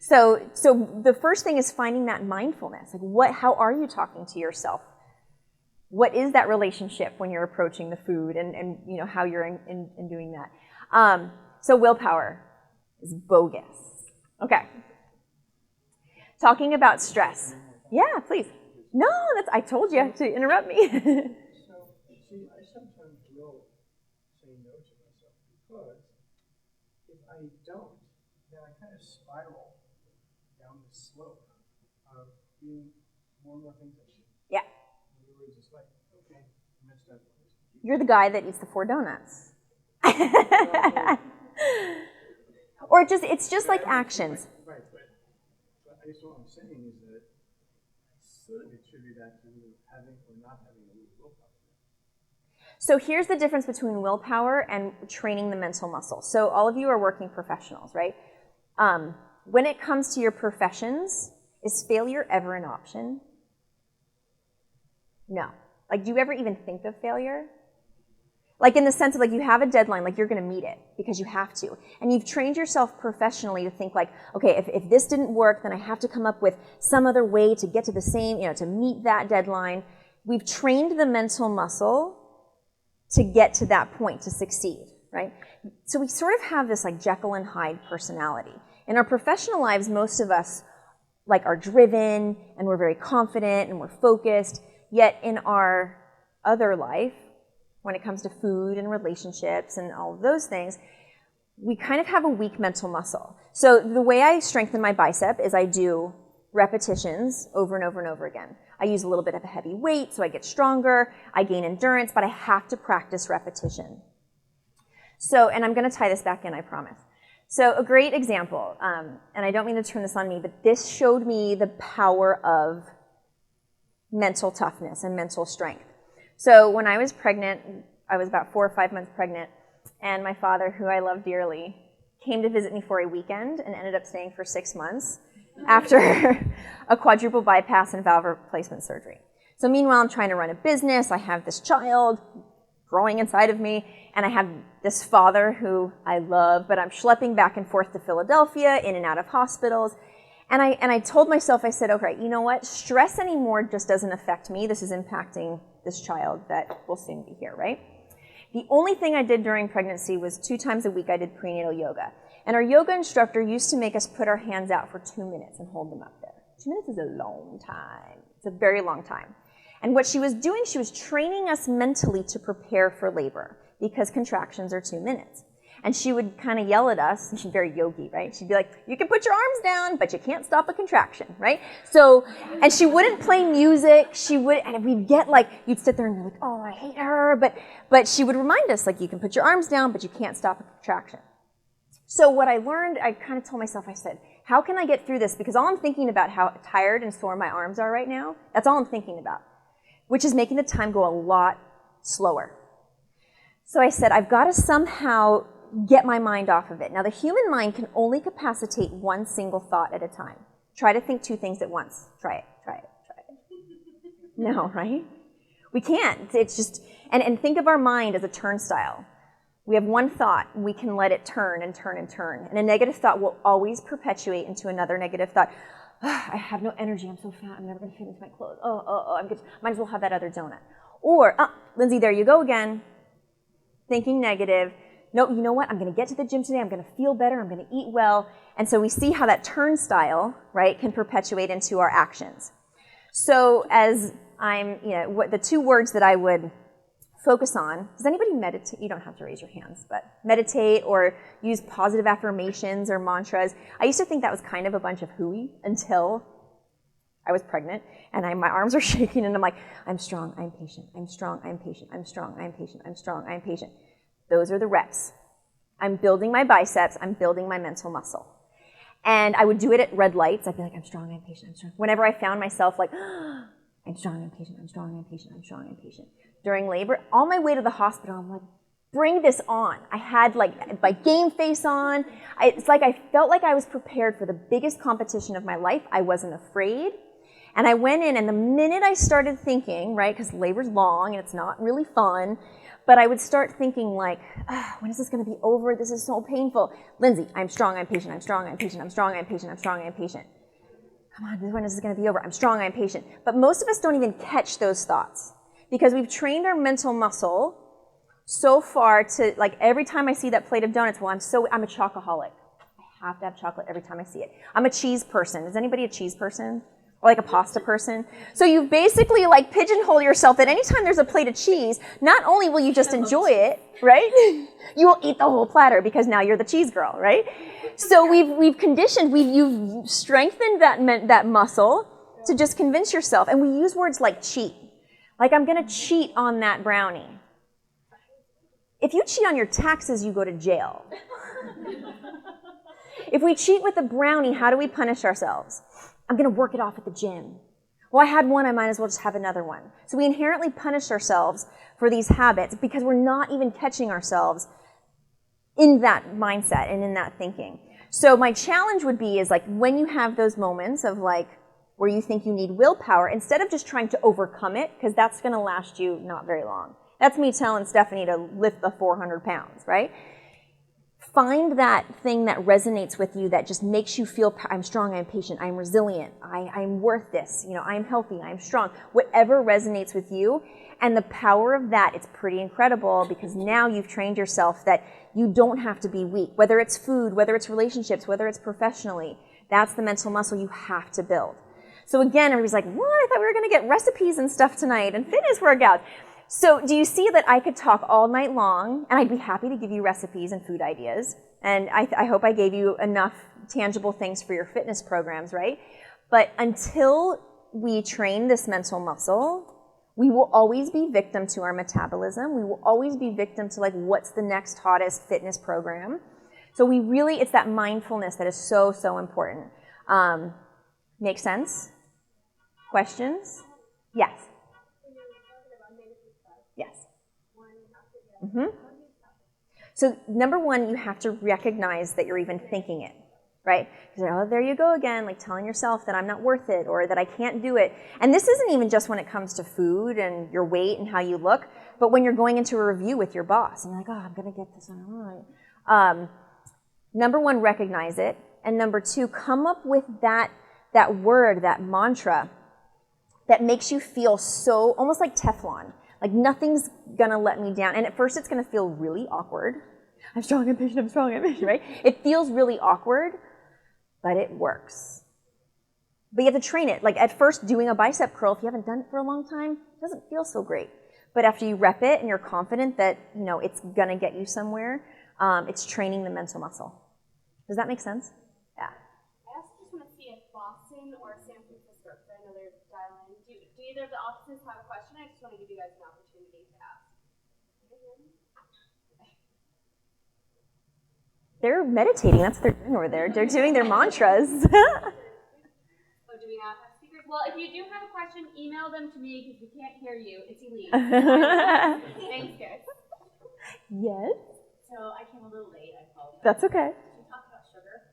So the first thing is finding that mindfulness. Like how are you talking to yourself? What is that relationship when you're approaching the food and how you're in doing that? So willpower is bogus. Okay. Talking about stress. Yeah, please. No, I told you to interrupt me. So, see, I sometimes will say no to myself because if I don't, then I kind of spiral down the slope of doing more and more things I should. Yeah. In other words, it's like, okay, I messed up. You're the guy that eats the 4 donuts. Or it's just like actions. Right, but I guess what I'm saying is that I sort of attribute that to having or not having a little willpower. So here's the difference between willpower and training the mental muscle. So all of you are working professionals, right? When it comes to your professions, is failure ever an option? No. Like, do you ever even think of failure? Like in the sense of like you have a deadline, like you're going to meet it because you have to. And you've trained yourself professionally to think like, okay, if this didn't work, then I have to come up with some other way to get to the same, to meet that deadline. We've trained the mental muscle to get to that point, to succeed, right? So we sort of have this like Jekyll and Hyde personality. In our professional lives, most of us like are driven and we're very confident and we're focused. Yet in our other life, when it comes to food and relationships and all of those things, we kind of have a weak mental muscle. So the way I strengthen my bicep is I do repetitions over and over and over again. I use a little bit of a heavy weight so I get stronger, I gain endurance, but I have to practice repetition. So, and I'm going to tie this back in, I promise. So a great example, and I don't mean to turn this on me, but this showed me the power of mental toughness and mental strength. So when I was pregnant, I was about 4 or 5 months pregnant, and my father, who I love dearly, came to visit me for a weekend and ended up staying for 6 months after a quadruple bypass and valve replacement surgery. So meanwhile, I'm trying to run a business. I have this child growing inside of me, and I have this father who I love, but I'm schlepping back and forth to Philadelphia, in and out of hospitals. And I told myself, I said, okay, you know what? Stress anymore just doesn't affect me. This is impacting this child that will soon be here, right? The only thing I did during pregnancy was 2 times a week I did prenatal yoga. And our yoga instructor used to make us put our hands out for 2 minutes and hold them up there. 2 minutes is a long time. It's a very long time. And what she was doing, she was training us mentally to prepare for labor because contractions are 2 minutes. And she would kind of yell at us, and she's very yogi, right? She'd be like, you can put your arms down, but you can't stop a contraction, right? So, and she wouldn't play music, and we'd get like, you'd sit there and be like, oh, I hate her, but she would remind us, like, you can put your arms down, but you can't stop a contraction. So what I learned, I kind of told myself, I said, how can I get through this? Because all I'm thinking about how tired and sore my arms are right now, that's all I'm thinking about, which is making the time go a lot slower. So I said, I've got to somehow get my mind off of it. Now, the human mind can only capacitate one single thought at a time. Try to think two things at once. Try it. No, right? We can't. It's just, and think of our mind as a turnstile. We have one thought, and we can let it turn and turn and turn. And a negative thought will always perpetuate into another negative thought. I have no energy, I'm so fat, I'm never going to fit into my clothes. I'm good. Might as well have that other donut. Or, Lindsay, there you go again. Thinking negative. No, you know what? I'm going to get to the gym today. I'm going to feel better. I'm going to eat well. And so we see how that turnstile, right, can perpetuate into our actions. So as what the two words that I would focus on, does anybody meditate? You don't have to raise your hands, but meditate or use positive affirmations or mantras. I used to think that was kind of a bunch of hooey until I was pregnant and my arms are shaking and I'm like, I'm strong, I'm patient, I'm strong, I'm patient, I'm strong, I'm patient, I'm strong, I'm patient. Those are the reps. I'm building my biceps, I'm building my mental muscle. And I would do it at red lights. I'd be like, I'm strong, I'm patient, I'm strong. Whenever I found myself like, I'm strong, I'm patient, I'm strong, I'm patient, I'm strong, I'm patient. During labor, on my way to the hospital, I'm like, bring this on. I had like my game face on. It's like I felt like I was prepared for the biggest competition of my life. I wasn't afraid. And I went in, and the minute I started thinking, right, because labor's long and it's not really fun, but I would start thinking like, when is this going to be over? This is so painful. Lindsay, I'm strong, I'm patient, I'm strong, I'm patient, I'm strong, I'm patient, I'm strong, I'm patient. Come on, when is this going to be over? I'm strong, I'm patient. But most of us don't even catch those thoughts because we've trained our mental muscle so far to, like, every time I see that plate of donuts, well, I'm a chocoholic. I have to have chocolate every time I see it. I'm a cheese person. Is anybody a cheese person? Or like a pasta person? So you basically like pigeonhole yourself that anytime there's a plate of cheese, not only will you just enjoy it, right? You will eat the whole platter because now you're the cheese girl, right? So we've conditioned, you've strengthened that muscle to just convince yourself. And we use words like cheat. Like, I'm going to cheat on that brownie. If you cheat on your taxes, you go to jail. If we cheat with a brownie, how do we punish ourselves? I'm going to work it off at the gym. Well, I had one, I might as well just have another one. So we inherently punish ourselves for these habits because we're not even catching ourselves in that mindset and in that thinking. So my challenge would be is like when you have those moments of like where you think you need willpower, instead of just trying to overcome it, because that's going to last you not very long. That's me telling Stephanie to lift the 400 pounds, right? Find that thing that resonates with you that just makes you feel, I'm strong, I'm patient, I'm resilient, I'm worth this, I'm healthy, I'm strong. Whatever resonates with you, and the power of that, it's pretty incredible because now you've trained yourself that you don't have to be weak. Whether it's food, whether it's relationships, whether it's professionally, that's the mental muscle you have to build. So again, everybody's like, what? I thought we were going to get recipes and stuff tonight and fitness workouts. So do you see that I could talk all night long, and I'd be happy to give you recipes and food ideas, and I hope I gave you enough tangible things for your fitness programs, right? But until we train this mental muscle, we will always be victim to our metabolism. We will always be victim to like what's the next hottest fitness program. So it's that mindfulness that is so, so important. Make sense? Questions? Yes. Yes. Mm-hmm. So number one, you have to recognize that you're even thinking it, right? Because there you go again, like telling yourself that I'm not worth it or that I can't do it. And this isn't even just when it comes to food and your weight and how you look, but when you're going into a review with your boss and you're like, I'm going to get this on right. Number one, recognize it. And number two, come up with that word, that mantra that makes you feel so, almost like Teflon. Like nothing's going to let me down. And at first it's going to feel really awkward. I'm strong, I'm patient, I'm strong, I'm patient, right? It feels really awkward, but it works. But you have to train it. Like at first doing a bicep curl, if you haven't done it for a long time, it doesn't feel so great. But after you rep it and you're confident that, it's going to get you somewhere, It's training the mental muscle. Does that make sense? Yeah. I also just want to see if Boston or San Francisco, because I know they're dialing in. Do either of the offices have a question? I just want to give you guys an opportunity to ask. They're meditating. That's what they're doing over there. They're doing their mantras. Oh, do we not have speakers? Well, if you do have a question, email them to me because we can't hear you. It's elite. Thanks, guys. Yes. So I came a little late. I apologize. That's okay. Did you talk about sugar?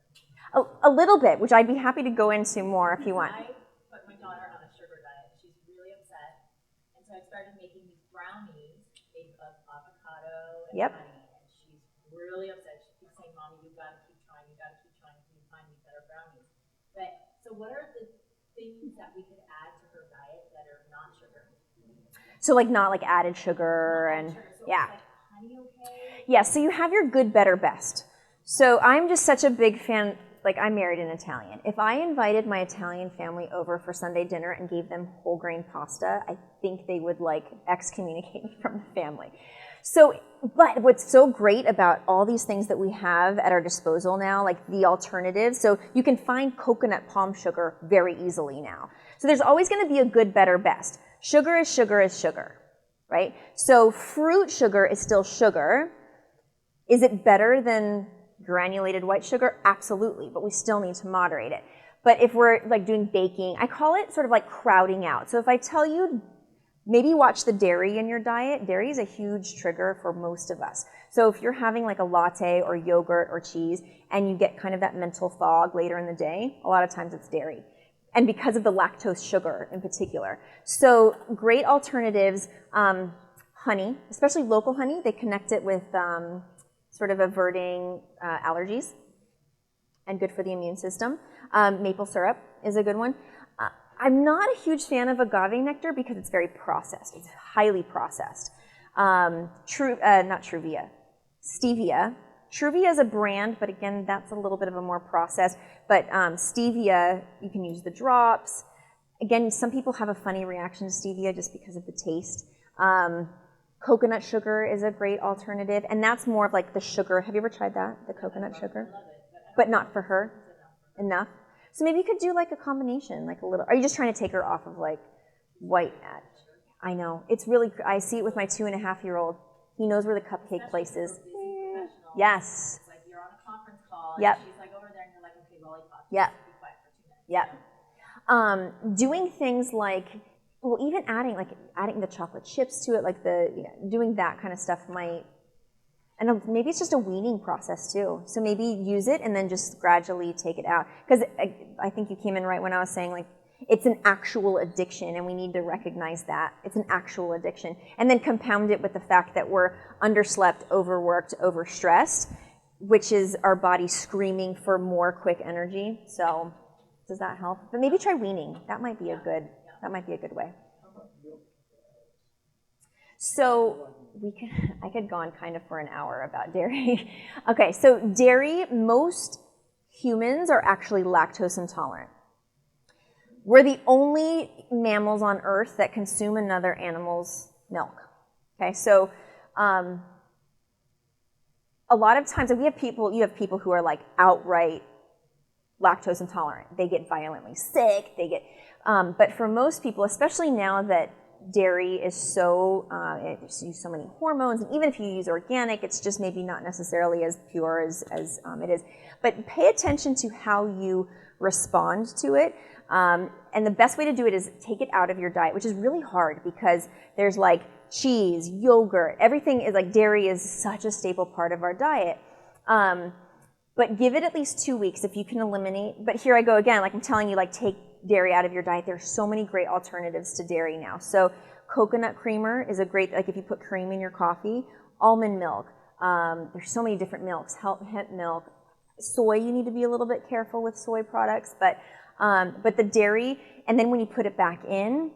A little bit, which I'd be happy to go into more if you want. I put my daughter on a sugar diet. She's really upset. And so I started making these brownies made of avocado and Yep. honey. And she's really upset. She keeps saying, Mommy, you've got to keep trying. You've got to keep trying. Can you find me better brownies? But so what are the things that we could add to her diet that are not sugar? So like not like added sugar and Sugar. So yeah. Is like honey okay? Yeah, so you have your good, better, best. So I'm just such a big fan, like I married an Italian. If I invited my Italian family over for Sunday dinner and gave them whole grain pasta, I think they would like excommunicate me from the family. So, but what's so great about all these things that we have at our disposal now, like the alternatives, so you can find coconut palm sugar very easily now. So there's always going to be a good, better, best. Sugar is sugar is sugar, right? So fruit sugar is still sugar. Is it better than granulated white sugar? Absolutely, but we still need to moderate it. But if we're like doing baking, I call it sort of like crowding out. So if I tell you, maybe watch the dairy in your diet. Dairy is a huge trigger for most of us. So if you're having like a latte or yogurt or cheese and you get kind of that mental fog later in the day, a lot of times it's dairy. And because of the lactose sugar in particular. So great alternatives, honey, especially local honey, they connect it with sort of averting allergies and good for the immune system. Maple syrup is a good one. I'm not a huge fan of agave nectar because it's very processed. It's highly processed. Not Truvia, stevia. Truvia is a brand, but again, that's a little bit of a more processed. But stevia, you can use the drops. Again, some people have a funny reaction to stevia just because of the taste. Coconut sugar is a great alternative, and that's more of like the sugar. Have you ever tried that, the coconut sugar? I love it, But not for her? Enough? So maybe you could do like a combination, like a little. Are you just trying to take her off of like white? I know. It's really, I see it with my 2.5-year-old. He knows where the cupcake place is. Yes. It's like you're on a conference call Yep. and she's like over there and you're like, okay, lollipop. Yep. Be quiet for 2 minutes. Yep. Doing things like, well, even adding the chocolate chips to it, like doing that kind of stuff might, and maybe it's just a weaning process too. So maybe use it and then just gradually take it out. Because I think you came in right when I was saying like, it's an actual addiction and we need to recognize that. It's an actual addiction. And then compound it with the fact that we're underslept, overworked, overstressed, which is our body screaming for more quick energy. So does that help? But maybe try weaning. That might be a good way. So I could go on kind of for an hour about dairy. Okay, so dairy, most humans are actually lactose intolerant. We're the only mammals on Earth that consume another animal's milk. Okay, so a lot of times, you have people who are like outright lactose intolerant. They get violently sick. But for most people, especially now that dairy is it uses so many hormones, and even if you use organic, it's just maybe not necessarily as pure as it is. But pay attention to how you respond to it. And the best way to do it is take it out of your diet, which is really hard because there's like cheese, yogurt, everything is like dairy is such a staple part of our diet. But give it at least 2 weeks if you can eliminate. But here I go again, like I'm telling you, like take dairy out of your diet. There's so many great alternatives to dairy now. So coconut creamer is a great, like if you put cream in your coffee, almond milk. There's so many different milks, hemp milk. Soy, you need to be a little bit careful with soy products, but the dairy, and then when you put it back in,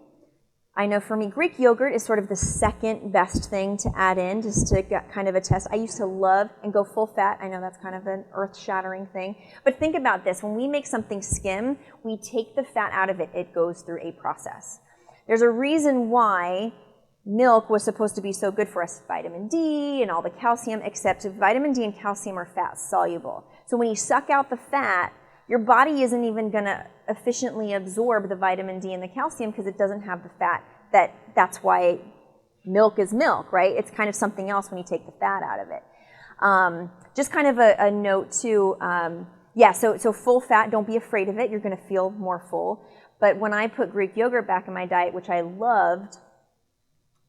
I know for me, Greek yogurt is sort of the second best thing to add in, just to get kind of a test. I used to love and go full fat. I know that's kind of an earth-shattering thing. But think about this. When we make something skim, we take the fat out of it. It goes through a process. There's a reason why milk was supposed to be so good for us, vitamin D and all the calcium, except vitamin D and calcium are fat soluble. So when you suck out the fat, your body isn't even going to efficiently absorb the vitamin D and the calcium because it doesn't have the fat. That's why milk is milk, right? It's kind of something else when you take the fat out of it. Just kind of a note too, so full fat, don't be afraid of it. You're going to feel more full. But when I put Greek yogurt back in my diet, which I loved,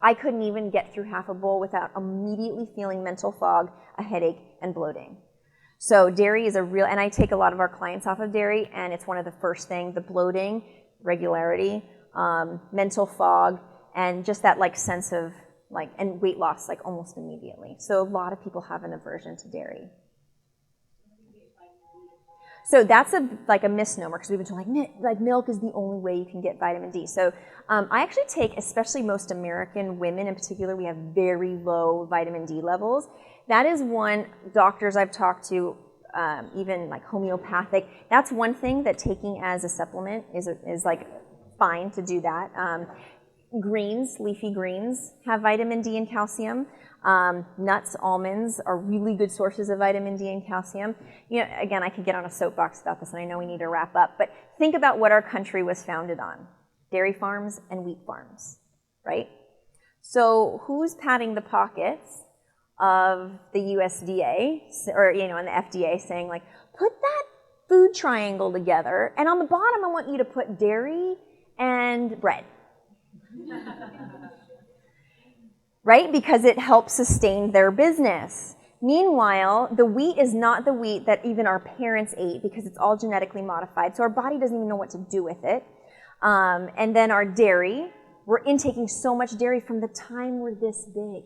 I couldn't even get through half a bowl without immediately feeling mental fog, a headache, and bloating. So dairy is and I take a lot of our clients off of dairy, and it's one of the first things, the bloating, regularity, mental fog, and just that like sense of and weight loss like almost immediately. So a lot of people have an aversion to dairy. So that's a misnomer because we've been told like milk is the only way you can get vitamin D. So I actually take, especially most American women in particular, we have very low vitamin D levels. That is one, doctors I've talked to, even like homeopathic, that's one thing that taking as a supplement is like fine to do that. Greens, leafy greens have vitamin D and calcium. Nuts, almonds are really good sources of vitamin D and calcium. Again, I could get on a soapbox about this, and I know we need to wrap up, but think about what our country was founded on. Dairy farms and wheat farms, right? So who's padding the pockets of the USDA or, and the FDA saying like, put that food triangle together, and on the bottom I want you to put dairy and bread. Right? Because it helps sustain their business. Meanwhile, the wheat is not the wheat that even our parents ate because it's all genetically modified, so our body doesn't even know what to do with it. And then our dairy, we're intaking so much dairy from the time we're this big.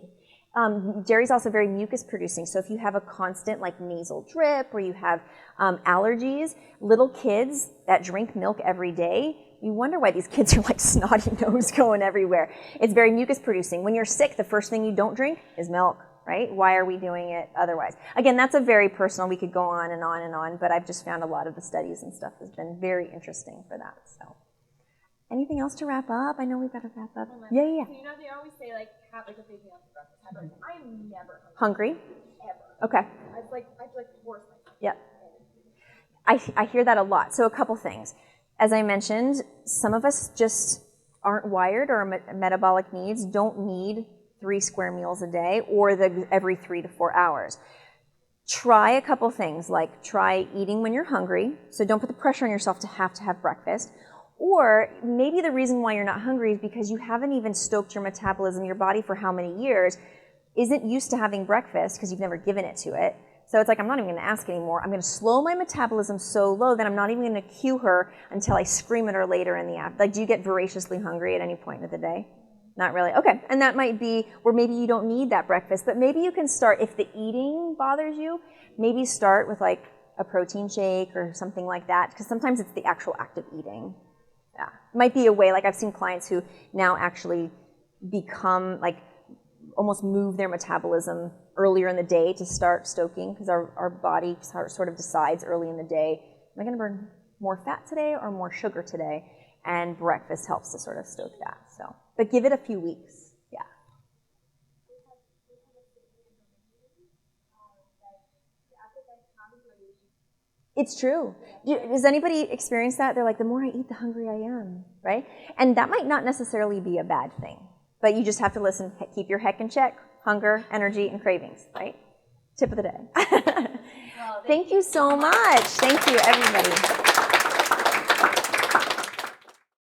Dairy is also very mucus producing, so if you have a constant like nasal drip or you have allergies, little kids that drink milk every day, you wonder why these kids are like snotty nose going everywhere. It's very mucus producing. When you're sick, the first thing you don't drink is milk, right? Why are we doing it otherwise? Again, that's a very personal, we could go on and on and on, but I've just found a lot of the studies and stuff has been very interesting for that, so. Anything else to wrap up? I know we've got to wrap up. Yeah. So they always say like have like a big meal for breakfast. I'm never hungry. Ever. Okay. I'd like force myself. Yep. I hear that a lot. So a couple things. As I mentioned, some of us just aren't wired, or our metabolic needs don't need 3 square meals a day or every 3 to 4 hours. Try a couple things, like try eating when you're hungry. So don't put the pressure on yourself to have breakfast. Or maybe the reason why you're not hungry is because you haven't even stoked your metabolism, your body for how many years isn't used to having breakfast because you've never given it to it. So it's like, I'm not even going to ask anymore. I'm going to slow my metabolism so low that I'm not even going to cue her until I scream at her later in the afternoon. Like, do you get voraciously hungry at any point of the day? Not really. Okay. And that might be where maybe you don't need that breakfast, but maybe you can start, if the eating bothers you, maybe start with like a protein shake or something like that, because sometimes it's the actual act of eating. Yeah. It might be a way, like I've seen clients who now actually become like, almost move their metabolism earlier in the day to start stoking, because our body sort of decides early in the day, am I going to burn more fat today or more sugar today? And breakfast helps to sort of stoke that. So, but give it a few weeks. Yeah. It's true. Does anybody experience that? They're like, the more I eat, the hungrier I am, right? And that might not necessarily be a bad thing. But you just have to listen, keep your heck in check, hunger, energy, and cravings, right? Tip of the day. Thank you so much. Thank you, everybody.